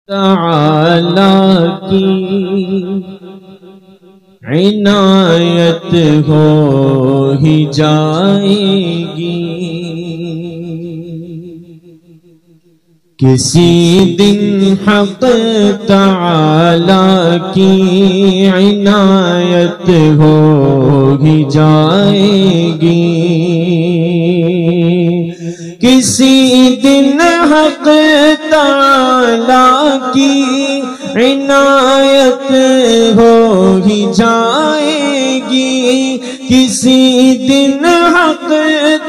تعالی کی عنایت ہو ہی جائے گی، کسی دن حق تعالی کی عنایت ہو ہی جائے گی، کسی دن حق تعالی کی عنایت ہو ہی جائے گی، کسی دن حق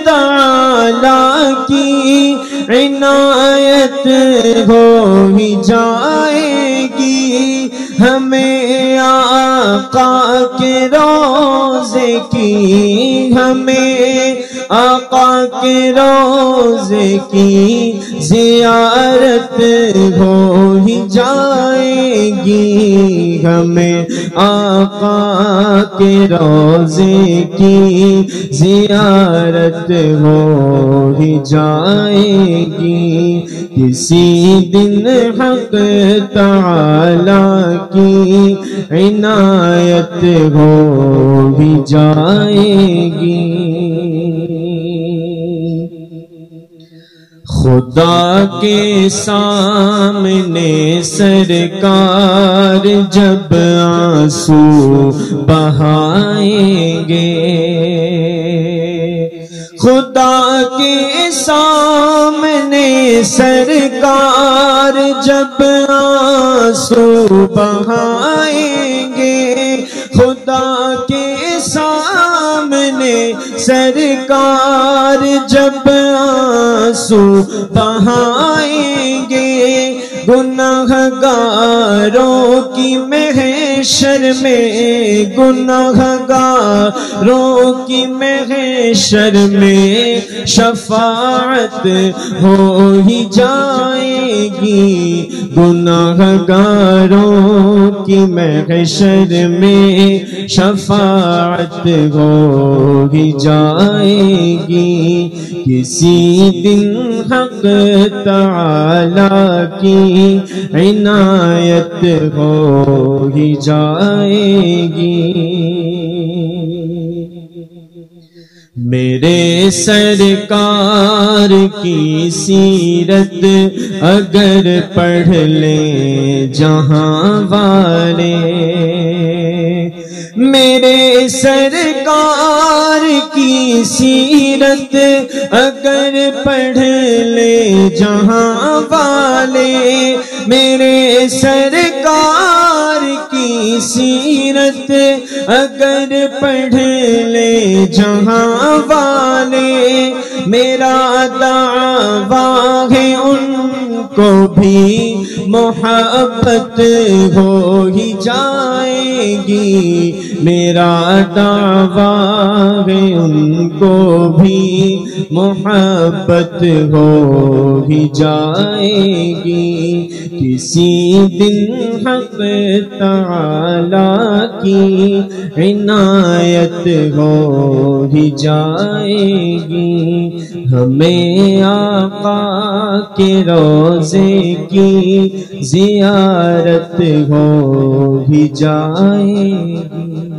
تعالی کی عنایت ہو ہی جائے گی، ہمیں آقا کے روضے کی، ہمیں آقا کے روضے کی زیارت ہو ہی جائے گی، ہمیں آقا کے روضے کی زیارت ہو ہی جائے گی، کسی دن حق تعالی کی عنایت ہو ہی جائے گی۔ خدا کے سامنے سرکار جب آنسو بہائیں گے، خدا کے سامنے سرکار جب آنسو بہائیں گے، خدا کے سامنے سرکار جب آنسو بہائیں گے، گناہگاروں کی محشر میں، گناہگاروں کی محشر میں شفاعت ہو ہی جائے گی، گناہگاروں کی محشر میں شفاعت ہو ہی جائے گی، کسی دن حق تعالی کی عنایت ہو ہی جائے گی۔ میرے سرکار کی سیرت اگر پڑھ لیں جہاں والے، میرے سرکار کی سیرت اگر پڑھ لیں جہاں والے، میرے سرکار کی سیرت اگر پڑھ لیں جہاں والے، میرا دعویٰ ہے ان کو بھی محبت ہو ہی جائے گی، میرا دعویٰ ہے ان کو بھی محبت ہو ہی جائے گی، کسی دن حق تعالی کی عنایت ہو ہی جائے گی، ہمیں آقا کے روضے کی زیارت ہو ہی جائے گی۔